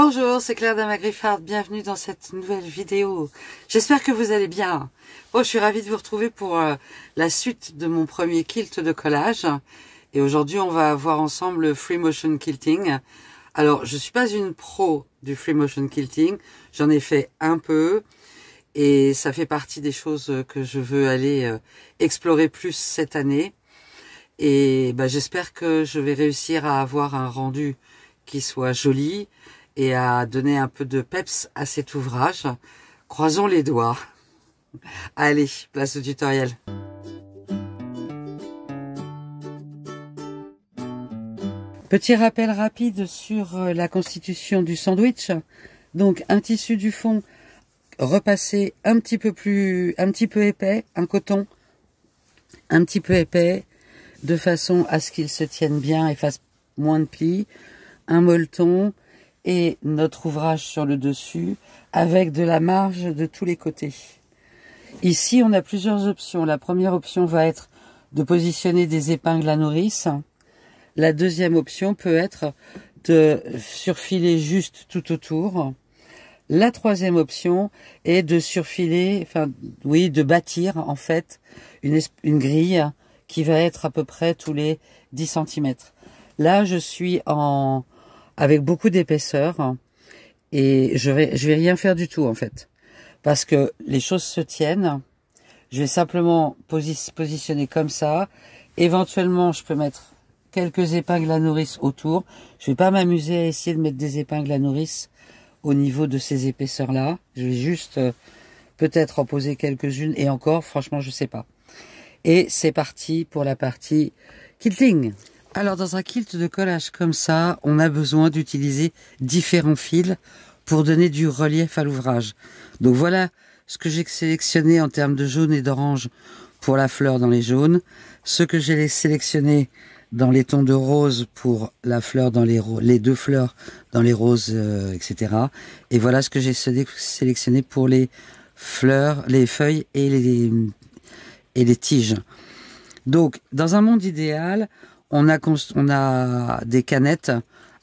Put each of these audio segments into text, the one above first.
Bonjour, c'est Claire Dama-Griffard, bienvenue dans cette nouvelle vidéo. J'espère que vous allez bien. Bon, je suis ravie de vous retrouver pour la suite de mon premier quilt de collage. Et aujourd'hui, on va voir ensemble le free motion quilting. Alors, je suis pas une pro du free motion quilting, j'en ai fait un peu. Et ça fait partie des choses que je veux aller explorer plus cette année. Et j'espère que je vais réussir à avoir un rendu qui soit joli et à donner un peu de peps à cet ouvrage. Croisons les doigts. Allez, place au tutoriel. Petit rappel rapide sur la constitution du sandwich. Donc un tissu du fond repassé un petit peu épais, un coton un petit peu épais, de façon à ce qu'il se tienne bien et fasse moins de plis, un molleton et notre ouvrage sur le dessus avec de la marge de tous les côtés. Ici, on a plusieurs options. La première option va être de positionner des épingles à nourrice. La deuxième option peut être de surfiler juste tout autour. La troisième option est de surfiler, de bâtir en fait une grille qui va être à peu près tous les 10 cm. Là, je suis avec beaucoup d'épaisseur et je vais rien faire du tout en fait. Parce que les choses se tiennent. Je vais simplement positionner comme ça. Éventuellement, je peux mettre quelques épingles à nourrice autour. Je vais pas m'amuser à essayer de mettre des épingles à nourrice au niveau de ces épaisseurs-là. Je vais juste peut-être en poser quelques-unes et encore, franchement, je sais pas. Et c'est parti pour la partie quilting. Alors, dans un quilt de collage comme ça, on a besoin d'utiliser différents fils pour donner du relief à l'ouvrage. Donc voilà ce que j'ai sélectionné en termes de jaune et d'orange pour la fleur dans les jaunes, ce que j'ai sélectionné dans les tons de rose pour la fleur dans les deux fleurs dans les roses, etc. Et voilà ce que j'ai sélectionné pour les fleurs, les feuilles et les tiges. Donc, dans un monde idéal, on a des canettes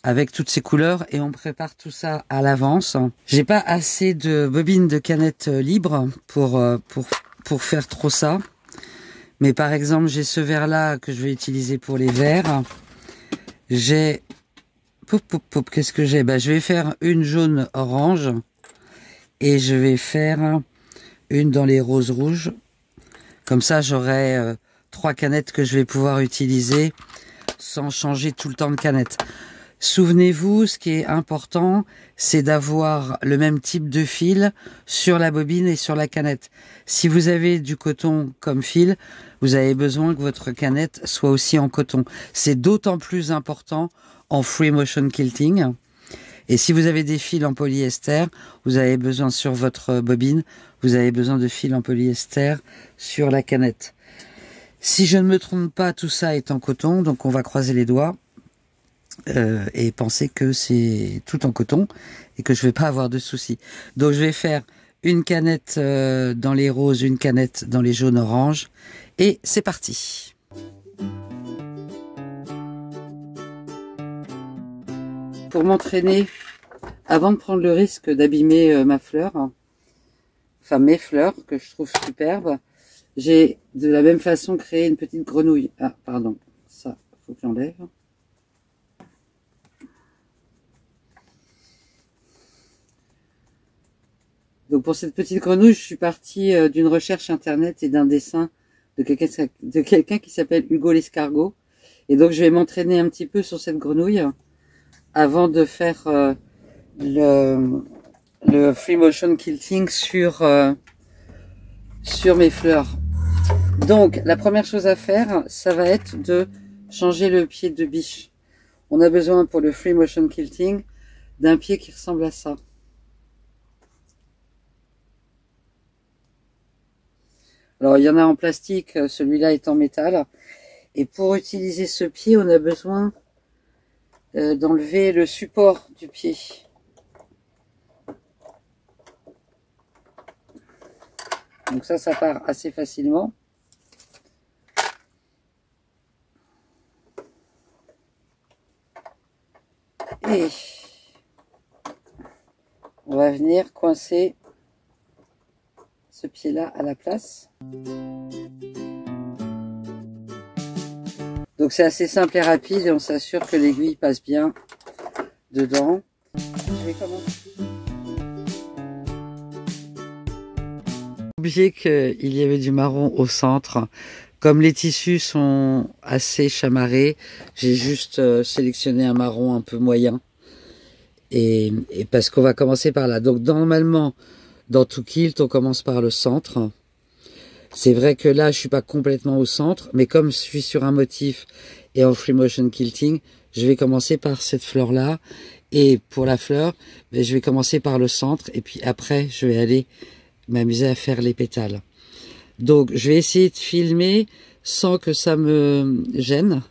avec toutes ces couleurs et on prépare tout ça à l'avance. J'ai pas assez de bobines de canettes libres pour faire trop ça. Mais par exemple, j'ai ce vert là que je vais utiliser pour les verts. J'ai qu'est-ce que j'ai? Je vais faire une jaune orange et je vais faire une dans les roses rouges. Comme ça, j'aurai 3 canettes que je vais pouvoir utiliser sans changer tout le temps de canette. Souvenez-vous, ce qui est important, c'est d'avoir le même type de fil sur la bobine et sur la canette. Si vous avez du coton comme fil, vous avez besoin que votre canette soit aussi en coton. C'est d'autant plus important en free motion quilting. Et si vous avez des fils en polyester, vous avez besoin sur votre bobine, vous avez besoin de fils en polyester sur la canette. Si je ne me trompe pas, tout ça est en coton, donc on va croiser les doigts. Et penser que c'est tout en coton et que je vais pas avoir de soucis. Donc je vais faire une canette dans les roses, une canette dans les jaunes oranges et c'est parti. Pour m'entraîner, avant de prendre le risque d'abîmer ma fleur, enfin mes fleurs que je trouve superbes, j'ai de la même façon créé une petite grenouille. Ah pardon, ça faut que j'enlève. Donc pour cette petite grenouille, je suis partie d'une recherche internet et d'un dessin de quelqu'un qui s'appelle Hugo l'escargot. Et donc je vais m'entraîner un petit peu sur cette grenouille avant de faire le free motion quilting sur mes fleurs. Donc la première chose à faire, ça va être de changer le pied de biche. On a besoin pour le free motion quilting d'un pied qui ressemble à ça. Alors, il y en a en plastique, celui-là est en métal. Et pour utiliser ce pied, on a besoin d'enlever le support du pied. Donc ça part assez facilement. Et on va venir coincer ce pied-là à la place. Donc c'est assez simple et rapide et on s'assure que l'aiguille passe bien dedans. Je vais commencer. J'ai oublié qu'il y avait du marron au centre. Comme les tissus sont assez chamarrés, j'ai juste sélectionné un marron un peu moyen. Et parce qu'on va commencer par là. Donc normalement, dans tout kilt, on commence par le centre. C'est vrai que là, je suis pas complètement au centre, mais comme je suis sur un motif et en free motion quilting, je vais commencer par cette fleur-là. Et pour la fleur, je vais commencer par le centre. Et puis après, je vais aller m'amuser à faire les pétales. Donc, je vais essayer de filmer sans que ça me gêne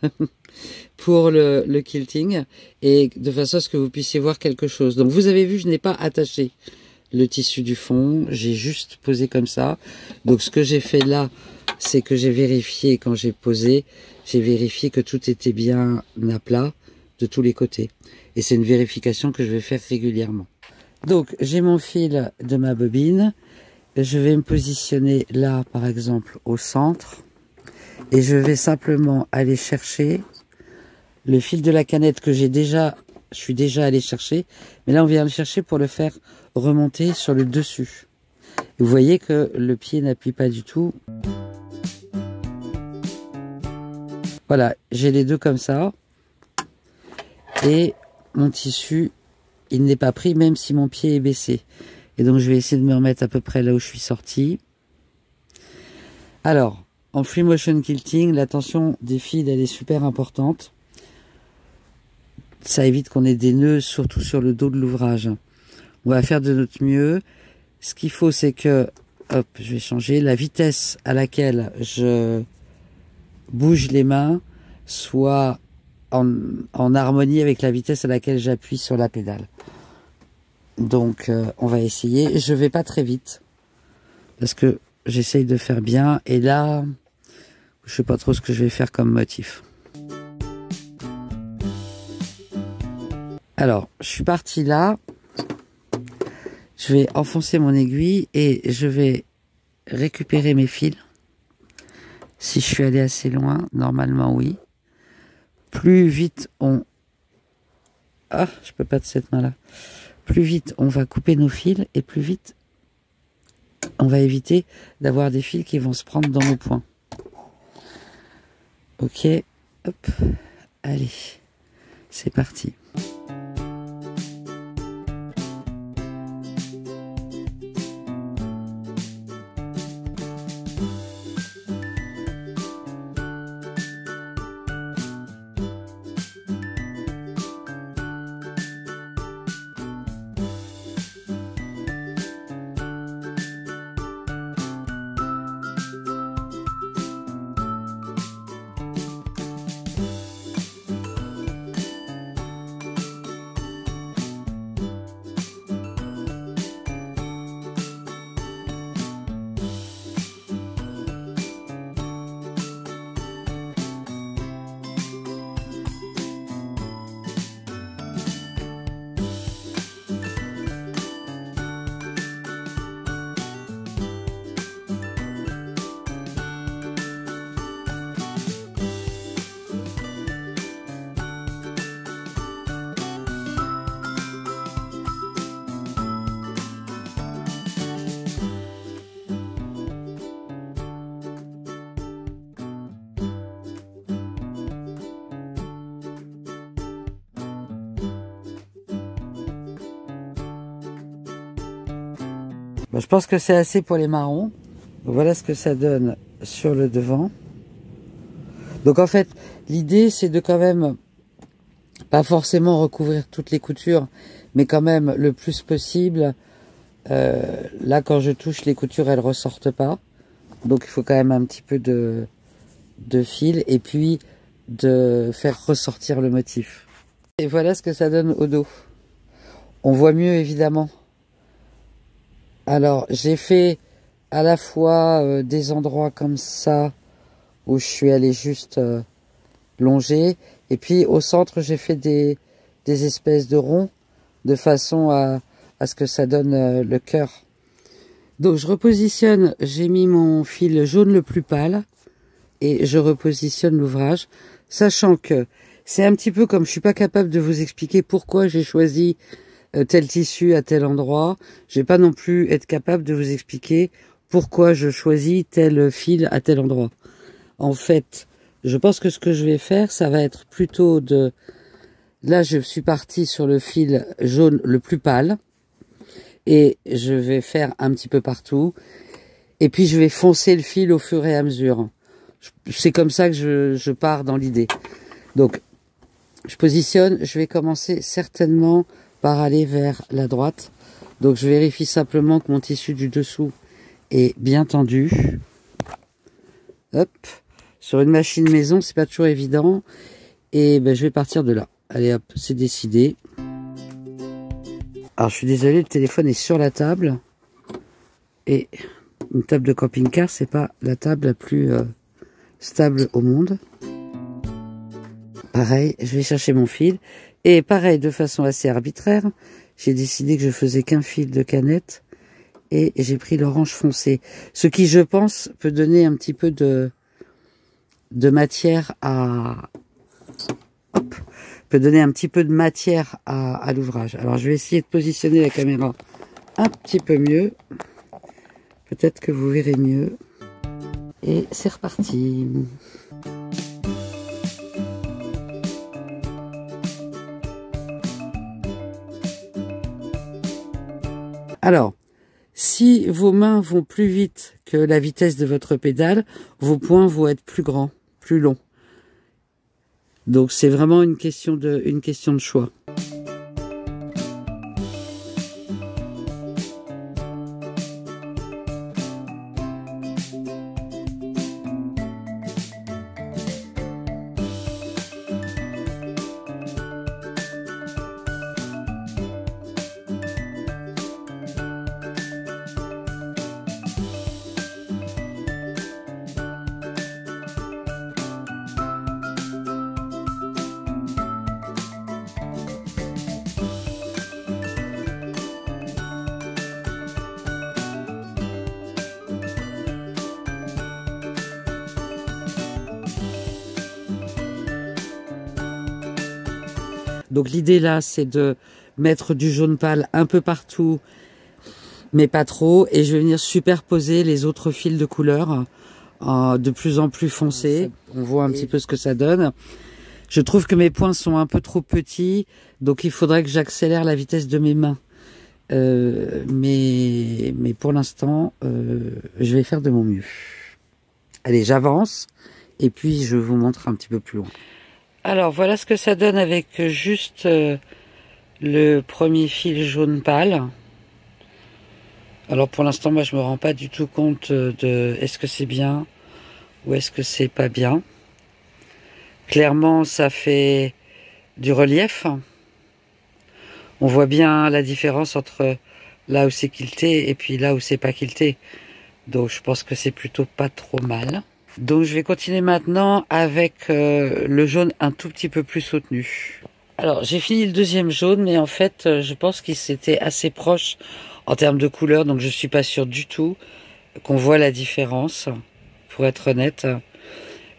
pour le quilting et de façon à ce que vous puissiez voir quelque chose. Donc, vous avez vu, je n'ai pas attaché le tissu du fond, j'ai juste posé comme ça. Donc, ce que j'ai fait là, c'est que j'ai vérifié quand j'ai posé, j'ai vérifié que tout était bien à plat de tous les côtés. Et c'est une vérification que je vais faire régulièrement. Donc, j'ai mon fil de ma bobine. Je vais me positionner là, par exemple, au centre. Et je vais simplement aller chercher le fil de la canette que je suis déjà allé chercher. Mais là, on vient le chercher pour le faire remonter sur le dessus. Et vous voyez que le pied n'appuie pas du tout. Voilà, j'ai les deux comme ça. Et mon tissu, il n'est pas pris, même si mon pied est baissé. Et donc, je vais essayer de me remettre à peu près là où je suis sorti. Alors, en free motion quilting, la tension des fils, elle est super importante. Ça évite qu'on ait des nœuds, surtout sur le dos de l'ouvrage. On va faire de notre mieux. Ce qu'il faut, c'est que, hop, je vais changer, la vitesse à laquelle je bouge les mains soit en harmonie avec la vitesse à laquelle j'appuie sur la pédale. Donc, on va essayer. Je vais pas très vite parce que j'essaye de faire bien. Et là, je sais pas trop ce que je vais faire comme motif. Alors, je suis parti là. Je vais enfoncer mon aiguille et je vais récupérer mes fils. Si je suis allé assez loin, normalement oui. Plus vite on... Ah, je peux pas de cette main-là. Plus vite on va couper nos fils et plus vite on va éviter d'avoir des fils qui vont se prendre dans nos poings. Ok, hop, allez, c'est parti. Bon, je pense que c'est assez pour les marrons. Voilà ce que ça donne sur le devant. Donc en fait, l'idée c'est de quand même pas forcément recouvrir toutes les coutures, mais quand même le plus possible. Là, quand je touche, les coutures elles ressortent pas. Donc il faut quand même un petit peu de fil et puis de faire ressortir le motif. Et voilà ce que ça donne au dos. On voit mieux évidemment. Alors, j'ai fait à la fois des endroits comme ça, où je suis allé juste longer, et puis au centre, j'ai fait des espèces de ronds, de façon à à ce que ça donne le cœur. Donc je repositionne, j'ai mis mon fil jaune le plus pâle et je repositionne l'ouvrage, sachant que c'est un petit peu comme je suis pas capable de vous expliquer pourquoi j'ai choisi tel tissu à tel endroit, je vais pas non plus être capable de vous expliquer pourquoi je choisis tel fil à tel endroit. En fait, je pense que ce que je vais faire, ça va être plutôt de... Là, je suis partie sur le fil jaune le plus pâle. Et je vais faire un petit peu partout. Et puis, je vais foncer le fil au fur et à mesure. C'est comme ça que je pars dans l'idée. Donc, je positionne. Je vais commencer certainement par aller vers la droite. Donc, je vérifie simplement que mon tissu du dessous est bien tendu. Hop. Sur une machine maison, c'est pas toujours évident. Et ben, je vais partir de là. Allez hop, c'est décidé. Alors je suis désolé, le téléphone est sur la table. Et une table de camping-car, c'est pas la table la plus stable au monde. Pareil, je vais chercher mon fil. Et pareil, de façon assez arbitraire, j'ai décidé que je faisais qu'un fil de canette. Et j'ai pris l'orange foncé. Ce qui, je pense, peut donner un petit peu de matière à... Hop, peut donner un petit peu de matière à l'ouvrage. Alors je vais essayer de positionner la caméra un petit peu mieux. Peut-être que vous verrez mieux. Et c'est reparti. Alors, si vos mains vont plus vite que la vitesse de votre pédale, vos poings vont être plus grands, plus longs. Donc c'est vraiment une question de choix. Donc l'idée là, c'est de mettre du jaune pâle un peu partout, mais pas trop. Et je vais venir superposer les autres fils de couleur de plus en plus foncés. On voit un petit peu ce que ça donne. Je trouve que mes poings sont un peu trop petits, donc il faudrait que j'accélère la vitesse de mes mains. Mais pour l'instant, je vais faire de mon mieux. Allez, j'avance et puis je vous montre un petit peu plus loin. Alors voilà ce que ça donne avec juste le premier fil jaune pâle. Alors pour l'instant, moi je me rends pas du tout compte de est-ce que c'est bien ou est-ce que c'est pas bien. Clairement, ça fait du relief. On voit bien la différence entre là où c'est quilté et puis là où c'est pas quilté. Donc je pense que c'est plutôt pas trop mal. Donc je vais continuer maintenant avec le jaune un tout petit peu plus soutenu. Alors j'ai fini le deuxième jaune, mais en fait je pense qu'il s'était assez proche en termes de couleur, donc je suis pas sûre du tout qu'on voit la différence, pour être honnête.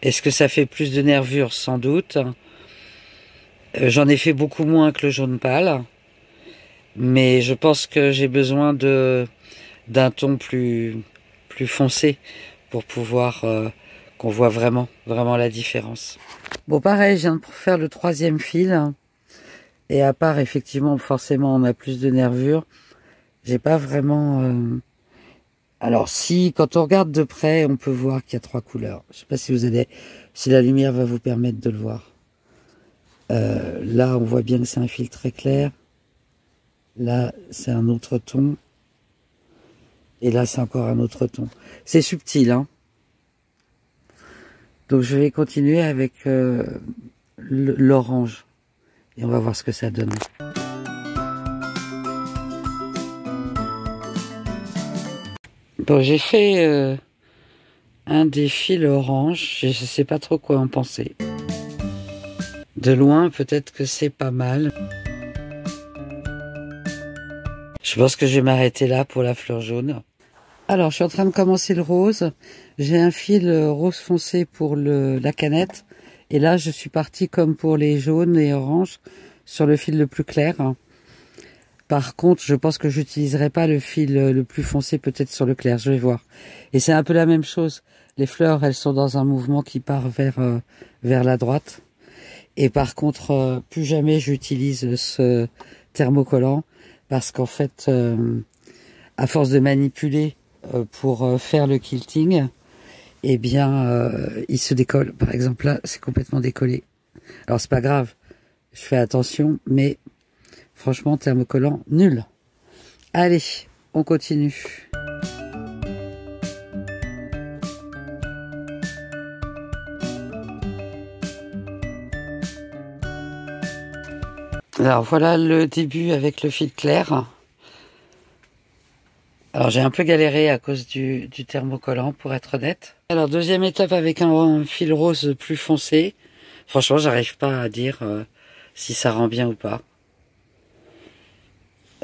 Est-ce que ça fait plus de nervures? Sans doute. J'en ai fait beaucoup moins que le jaune pâle, mais je pense que j'ai besoin d'un ton plus foncé pour pouvoir qu'on voit vraiment la différence. Bon, pareil, je viens de faire le troisième fil. Et à part, effectivement, forcément, on a plus de nervures. J'ai pas vraiment... Alors, si, quand on regarde de près, on peut voir qu'il y a 3 couleurs. Je sais pas si la lumière va vous permettre de le voir. Là, on voit bien que c'est un fil très clair. Là, c'est un autre ton. Et là, c'est encore un autre ton. C'est subtil, hein. Donc je vais continuer avec l'orange et on va voir ce que ça donne. Bon, j'ai fait un des fils orange, je ne sais pas trop quoi en penser. De loin, peut-être que c'est pas mal. Je Je pense que je vais m'arrêter là pour la fleur jaune. Alors, je suis en train de commencer le rose. J'ai un fil rose foncé pour la canette. Et là, je suis partie comme pour les jaunes et oranges sur le fil le plus clair. Par contre, je pense que j'utiliserai pas le fil le plus foncé, peut-être sur le clair. Je vais voir. Et c'est un peu la même chose. Les fleurs, elles sont dans un mouvement qui part vers la droite. Et par contre, plus jamais j'utilise ce thermocollant parce qu'en fait, à force de manipuler pour faire le quilting, eh bien, il se décolle. Par exemple, là, c'est complètement décollé. Alors, c'est pas grave. Je fais attention, mais franchement, thermocollant, nul. Allez, on continue. Alors, voilà le début avec le fil clair. Alors, j'ai un peu galéré à cause du thermocollant, pour être honnête. Alors, deuxième étape avec un fil rose plus foncé. Franchement, j'arrive pas à dire si ça rend bien ou pas.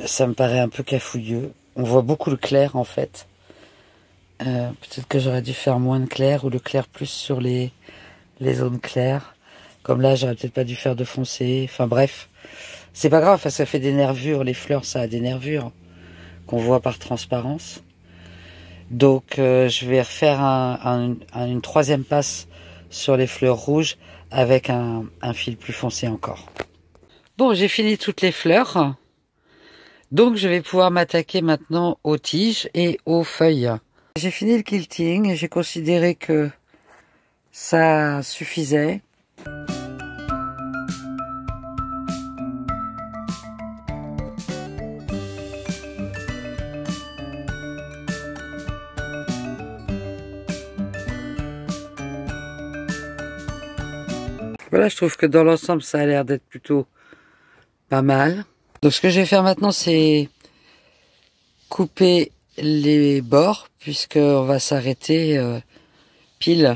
Ça me paraît un peu cafouilleux. On voit beaucoup le clair, en fait. Peut-être que j'aurais dû faire moins de clair ou le clair plus sur les zones claires. Comme là, j'aurais peut-être pas dû faire de foncé. Enfin, bref. C'est pas grave, ça fait des nervures. Les fleurs, ça a des nervures qu'on voit par transparence. Donc, je vais refaire une troisième passe sur les fleurs rouges avec un fil plus foncé encore. Bon, j'ai fini toutes les fleurs. Donc, je vais pouvoir m'attaquer maintenant aux tiges et aux feuilles. J'ai fini le quilting et j'ai considéré que ça suffisait. Voilà, je trouve que dans l'ensemble, ça a l'air d'être plutôt pas mal. Donc, ce que je vais faire maintenant, c'est couper les bords, puisqu'on va s'arrêter pile,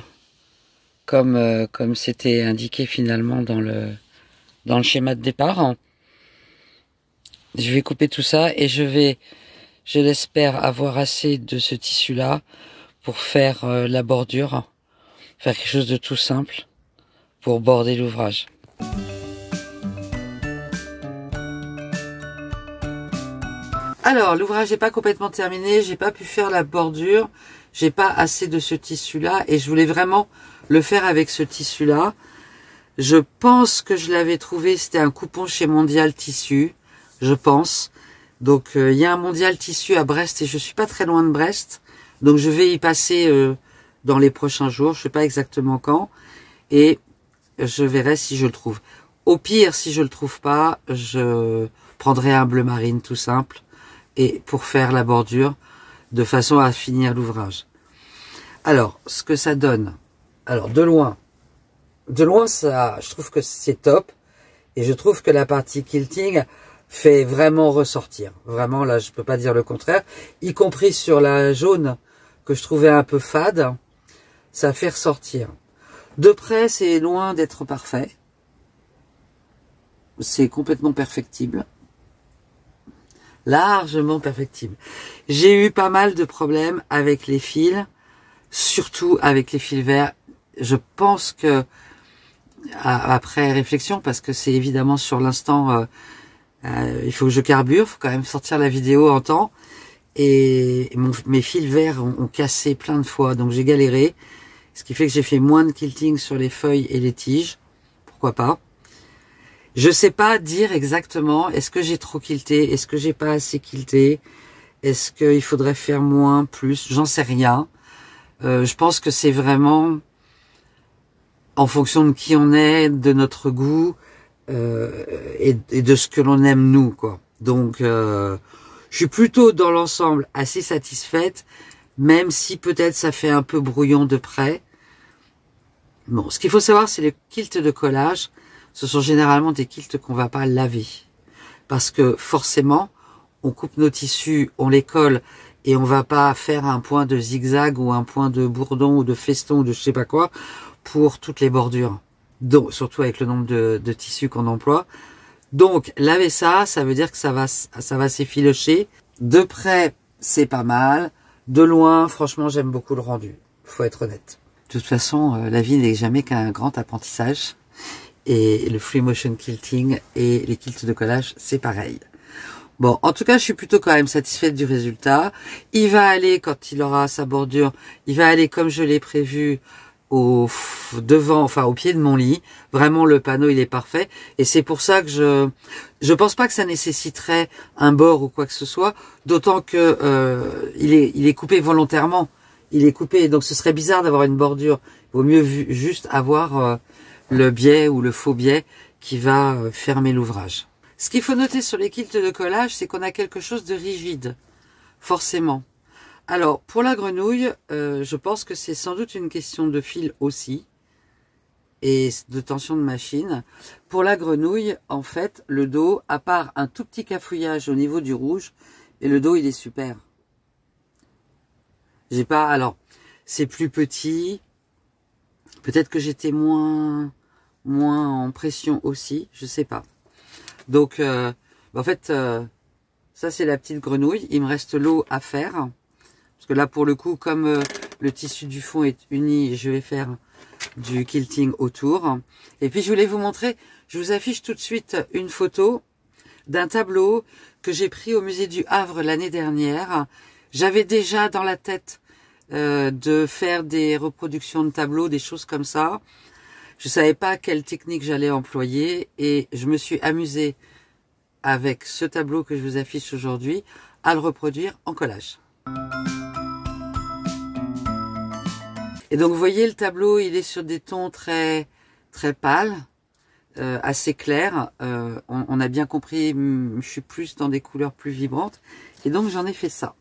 comme c'était indiqué finalement dans le schéma de départ. Je vais couper tout ça et je l'espère, avoir assez de ce tissu-là pour faire la bordure, faire quelque chose de tout simple pour border l'ouvrage. Alors, l'ouvrage n'est pas complètement terminé, j'ai pas pu faire la bordure, j'ai pas assez de ce tissu-là et je voulais vraiment le faire avec ce tissu-là. Je pense que je l'avais trouvé, c'était un coupon chez Mondial Tissu, je pense. Donc, il y a un Mondial Tissu à Brest et je suis pas très loin de Brest. Donc, je vais y passer dans les prochains jours, je sais pas exactement quand. Et je verrai si je le trouve. Au pire, si je le trouve pas, je prendrai un bleu marine tout simple et pour faire la bordure de façon à finir l'ouvrage. Alors, ce que ça donne. Alors, de loin, ça, je trouve que c'est top et je trouve que la partie quilting fait vraiment ressortir. Vraiment, là, je peux pas dire le contraire. Y compris sur la jaune que je trouvais un peu fade, ça fait ressortir. De près, c'est loin d'être parfait. C'est complètement perfectible. Largement perfectible. J'ai eu pas mal de problèmes avec les fils, surtout avec les fils verts. Je pense que, après réflexion, parce que c'est évidemment sur l'instant, il faut que je carbure, il faut quand même sortir la vidéo en temps. Et mes fils verts ont cassé plein de fois, donc j'ai galéré. Ce qui fait que j'ai fait moins de quilting sur les feuilles et les tiges. Pourquoi pas? Je sais pas dire exactement, est-ce que j'ai trop quilté? Est-ce que j'ai pas assez quilté? Est-ce qu'il faudrait faire moins, plus? J'en sais rien. Je pense que c'est vraiment en fonction de qui on est, de notre goût et de ce que l'on aime nous, quoi. Donc, je suis plutôt dans l'ensemble assez satisfaite, même si peut-être ça fait un peu brouillon de près. Bon, ce qu'il faut savoir, c'est les quilts de collage. Ce sont généralement des quilts qu'on va pas laver. Parce que forcément, on coupe nos tissus, on les colle et on va pas faire un point de zigzag ou un point de bourdon ou de feston ou de je sais pas quoi pour toutes les bordures. Donc, surtout avec le nombre de tissus qu'on emploie. Donc, laver ça, ça veut dire que ça va s'effilocher. De près, c'est pas mal. De loin, franchement, j'aime beaucoup le rendu. Faut être honnête. De toute façon, la vie n'est jamais qu'un grand apprentissage. Et le free motion quilting et les quilts de collage, c'est pareil. Bon, en tout cas, je suis plutôt quand même satisfaite du résultat. Il va aller, quand il aura sa bordure, il va aller comme je l'ai prévu au devant, enfin au pied de mon lit. Vraiment, le panneau, il est parfait. Et c'est pour ça que je pense pas que ça nécessiterait un bord ou quoi que ce soit. D'autant que il est coupé volontairement. Il est coupé, donc ce serait bizarre d'avoir une bordure. Il vaut mieux juste avoir le biais ou le faux biais qui va fermer l'ouvrage. Ce qu'il faut noter sur les quilts de collage, c'est qu'on a quelque chose de rigide, forcément. Alors, pour la grenouille, je pense que c'est sans doute une question de fil aussi, et de tension de machine. Pour la grenouille, en fait, le dos, à part un tout petit cafouillage au niveau du rouge, et le dos, il est super. J'ai pas, alors, c'est plus petit, peut-être que j'étais moins en pression aussi, je sais pas. Donc, en fait, ça c'est la petite grenouille. Il me reste l'eau à faire. Parce que là, pour le coup, comme le tissu du fond est uni, je vais faire du quilting autour. Et puis, je voulais vous montrer, je vous affiche tout de suite une photo d'un tableau que j'ai pris au musée du Havre l'année dernière. J'avais déjà dans la tête de faire des reproductions de tableaux, des choses comme ça. Je savais pas quelle technique j'allais employer et je me suis amusée avec ce tableau que je vous affiche aujourd'hui à le reproduire en collage. Et donc vous voyez le tableau, il est sur des tons très pâles, assez clairs. On a bien compris, je suis plus dans des couleurs plus vibrantes et donc j'en ai fait ça.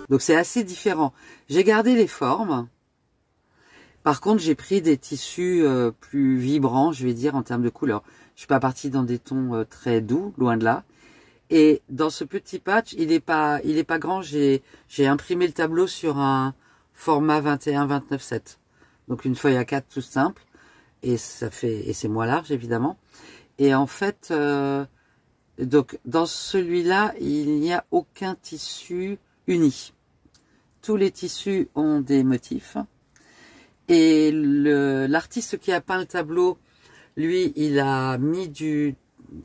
Donc c'est assez différent. J'ai gardé les formes. Par contre, j'ai pris des tissus plus vibrants, je vais dire, en termes de couleurs. Je suis pas partie dans des tons très doux, loin de là. Et dans ce petit patch, il est pas grand. J'ai imprimé le tableau sur un format 21-29-7. Donc une feuille A4 tout simple. Et c'est moins large, évidemment. Et en fait, donc dans celui-là, il n'y a aucun tissu uni. Tous les tissus ont des motifs. Et l'artiste qui a peint le tableau, lui, il a mis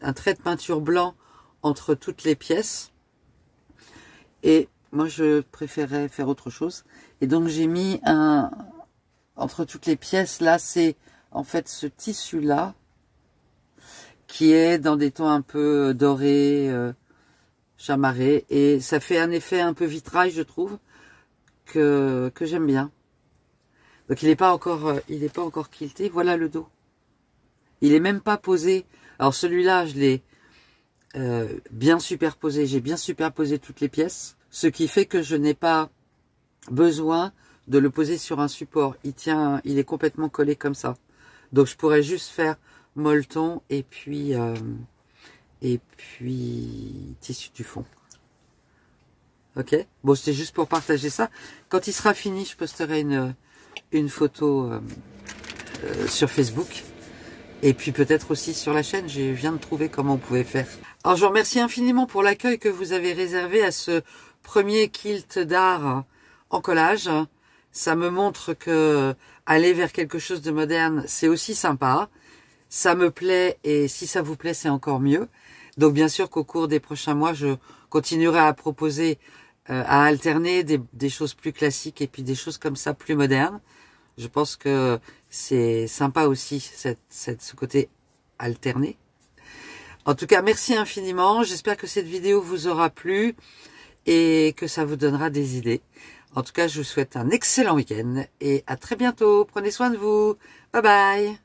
un trait de peinture blanc entre toutes les pièces. Et moi, je préférais faire autre chose. Et donc, j'ai mis entre toutes les pièces, là, c'est en fait ce tissu-là, qui est dans des tons un peu dorés, chamarrés. Et ça fait un effet un peu vitrail, je trouve, que j'aime bien. Donc il n'est pas encore quilté. Voilà le dos. Il est même pas posé. Alors celui-là, je l'ai bien superposé. J'ai bien superposé toutes les pièces, ce qui fait que je n'ai pas besoin de le poser sur un support. Il est complètement collé comme ça. Donc je pourrais juste faire molleton et puis tissu du fond. Ok. Bon, c'était juste pour partager ça. Quand il sera fini, je posterai une photo sur Facebook et puis peut-être aussi sur la chaîne. Je viens de trouver comment on pouvait faire. Alors je vous remercie infiniment pour l'accueil que vous avez réservé à ce premier kilt d'art en collage. Ça me montre que aller vers quelque chose de moderne, c'est aussi sympa. Ça me plaît et si ça vous plaît, c'est encore mieux. Donc bien sûr qu'au cours des prochains mois, je continuerai à proposer, à alterner des choses plus classiques et puis des choses comme ça plus modernes. Je pense que c'est sympa aussi ce côté alterné. En tout cas, merci infiniment. J'espère que cette vidéo vous aura plu et que ça vous donnera des idées. En tout cas, je vous souhaite un excellent week-end et à très bientôt. Prenez soin de vous. Bye bye.